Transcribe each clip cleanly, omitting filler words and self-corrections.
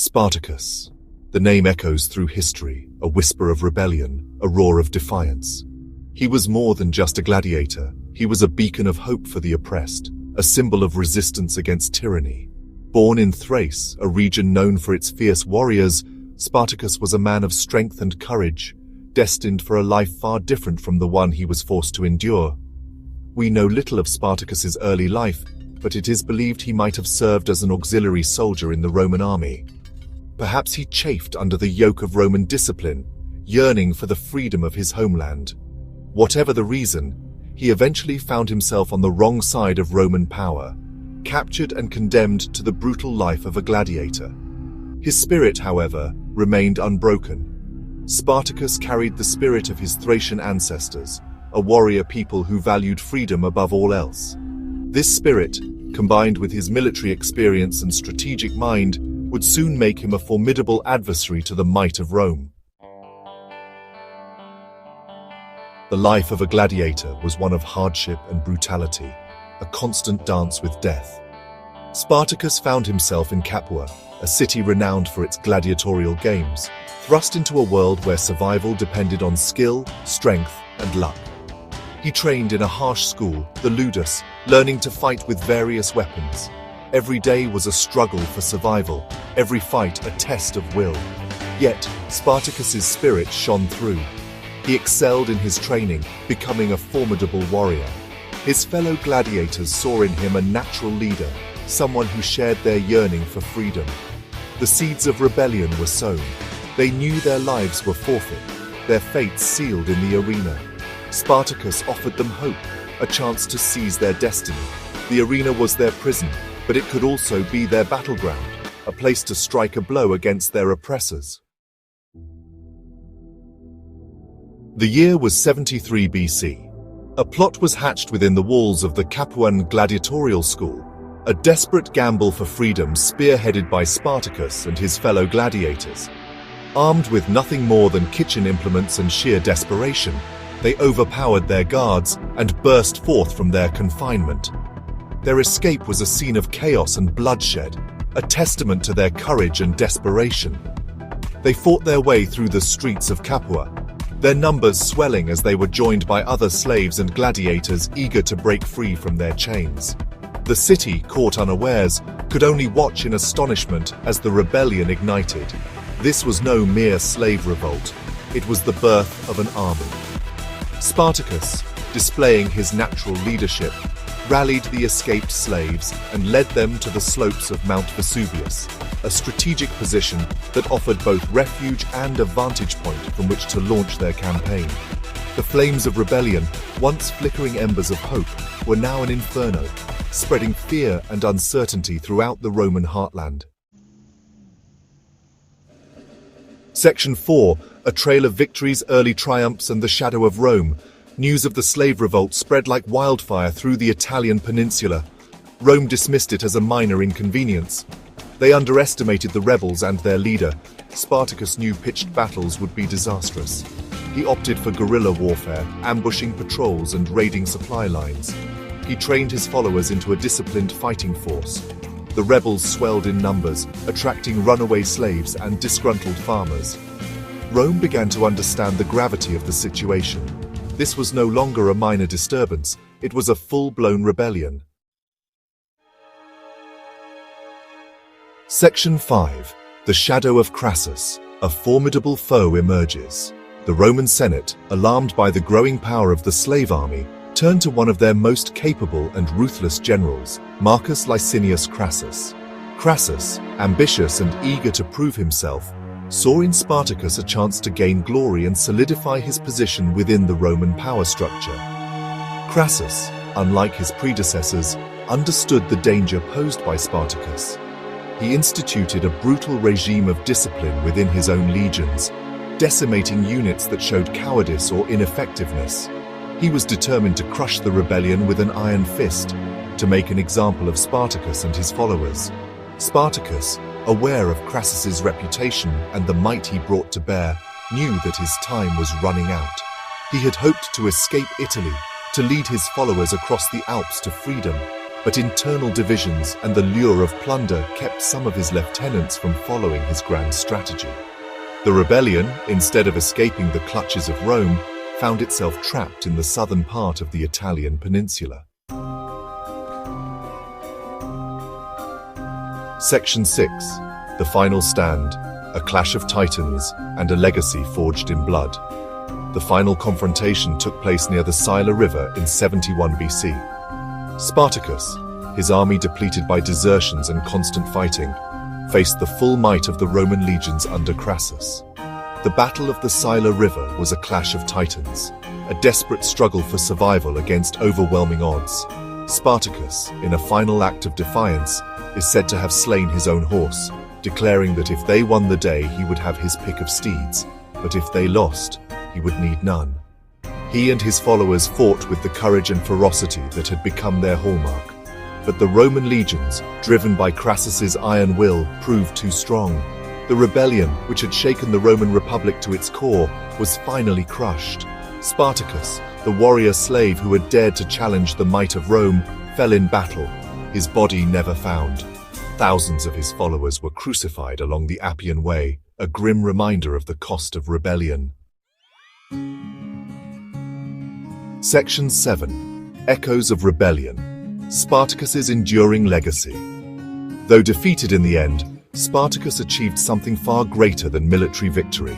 Spartacus. The name echoes through history, a whisper of rebellion, a roar of defiance. He was more than just a gladiator. He was a beacon of hope for the oppressed, a symbol of resistance against tyranny. Born in Thrace, a region known for its fierce warriors, Spartacus was a man of strength and courage, destined for a life far different from the one he was forced to endure. We know little of Spartacus's early life, but it is believed he might have served as an auxiliary soldier in the Roman army. Perhaps he chafed under the yoke of Roman discipline, yearning for the freedom of his homeland. Whatever the reason, he eventually found himself on the wrong side of Roman power, captured and condemned to the brutal life of a gladiator. His spirit, however, remained unbroken. Spartacus carried the spirit of his Thracian ancestors, a warrior people who valued freedom above all else. This spirit, combined with his military experience and strategic mind, would soon make him a formidable adversary to the might of Rome. The life of a gladiator was one of hardship and brutality, a constant dance with death. Spartacus found himself in Capua, a city renowned for its gladiatorial games, thrust into a world where survival depended on skill, strength, and luck. He trained in a harsh school, the Ludus, learning to fight with various weapons. Every day was a struggle for survival, every fight a test of will. Yet, Spartacus's spirit shone through. He excelled in his training, becoming a formidable warrior. His fellow gladiators saw in him a natural leader, someone who shared their yearning for freedom. The seeds of rebellion were sown. They knew their lives were forfeit, their fates sealed in the arena. Spartacus offered them hope, a chance to seize their destiny. The arena was their prison, but it could also be their battleground, a place to strike a blow against their oppressors. The year was 73 BC. A plot was hatched within the walls of the Capuan gladiatorial school, a desperate gamble for freedom spearheaded by Spartacus and his fellow gladiators. Armed with nothing more than kitchen implements and sheer desperation, they overpowered their guards and burst forth from their confinement. Their escape was a scene of chaos and bloodshed, a testament to their courage and desperation. They fought their way through the streets of Capua, their numbers swelling as they were joined by other slaves and gladiators eager to break free from their chains. The city, caught unawares, could only watch in astonishment as the rebellion ignited. This was no mere slave revolt. It was the birth of an army. Spartacus, displaying his natural leadership, rallied the escaped slaves and led them to the slopes of Mount Vesuvius, a strategic position that offered both refuge and a vantage point from which to launch their campaign. The flames of rebellion, once flickering embers of hope, were now an inferno, spreading fear and uncertainty throughout the Roman heartland. Section 4, a trail of victories, early triumphs, and the shadow of Rome. News of the slave revolt spread like wildfire through the Italian peninsula. Rome dismissed it as a minor inconvenience. They underestimated the rebels and their leader. Spartacus knew pitched battles would be disastrous. He opted for guerrilla warfare, ambushing patrols and raiding supply lines. He trained his followers into a disciplined fighting force. The rebels swelled in numbers, attracting runaway slaves and disgruntled farmers. Rome began to understand the gravity of the situation. This was no longer a minor disturbance, it was a full-blown rebellion. Section 5. The shadow of Crassus. A formidable foe emerges. The Roman Senate, alarmed by the growing power of the slave army, turned to one of their most capable and ruthless generals, Marcus Licinius Crassus. Crassus, ambitious and eager to prove himself, saw in Spartacus a chance to gain glory and solidify his position within the Roman power structure. Crassus, unlike his predecessors, understood the danger posed by Spartacus. He instituted a brutal regime of discipline within his own legions, decimating units that showed cowardice or ineffectiveness. He was determined to crush the rebellion with an iron fist, to make an example of Spartacus and his followers. Spartacus, aware of Crassus's reputation and the might he brought to bear, knew that his time was running out. He had hoped to escape Italy, to lead his followers across the Alps to freedom. But internal divisions and the lure of plunder kept some of his lieutenants from following his grand strategy. The rebellion, instead of escaping the clutches of Rome, found itself trapped in the southern part of the Italian peninsula. Section 6. The Final Stand, a clash of titans and a legacy forged in blood. The final confrontation took place near the Sila River in 71 BC. Spartacus, his army depleted by desertions and constant fighting, faced the full might of the Roman legions under Crassus. The Battle of the Sila River was a clash of titans, a desperate struggle for survival against overwhelming odds. Spartacus, in a final act of defiance, is said to have slain his own horse, declaring that if they won the day he would have his pick of steeds, but if they lost, he would need none. He and his followers fought with the courage and ferocity that had become their hallmark. But the Roman legions, driven by Crassus's iron will, proved too strong. The rebellion, which had shaken the Roman Republic to its core, was finally crushed. Spartacus, the warrior slave who had dared to challenge the might of Rome, fell in battle, his body never found. Thousands of his followers were crucified along the Appian Way, a grim reminder of the cost of rebellion. Section 7. Echoes of Rebellion. Spartacus's enduring legacy. Though defeated in the end, Spartacus achieved something far greater than military victory.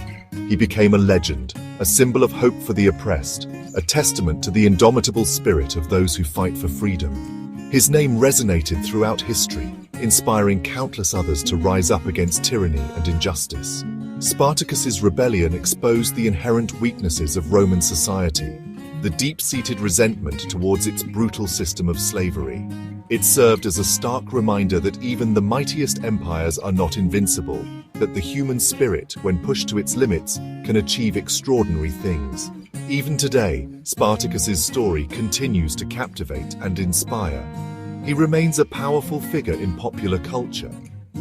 He became a legend, a symbol of hope for the oppressed, a testament to the indomitable spirit of those who fight for freedom. His name resonated throughout history, inspiring countless others to rise up against tyranny and injustice. Spartacus's rebellion exposed the inherent weaknesses of Roman society, the deep-seated resentment towards its brutal system of slavery. It served as a stark reminder that even the mightiest empires are not invincible, that the human spirit, when pushed to its limits, can achieve extraordinary things. Even today, Spartacus's story continues to captivate and inspire. He remains a powerful figure in popular culture,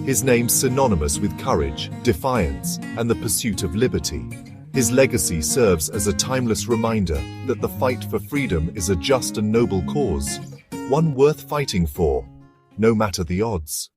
his name synonymous with courage, defiance, and the pursuit of liberty. His legacy serves as a timeless reminder that the fight for freedom is a just and noble cause, one worth fighting for, no matter the odds.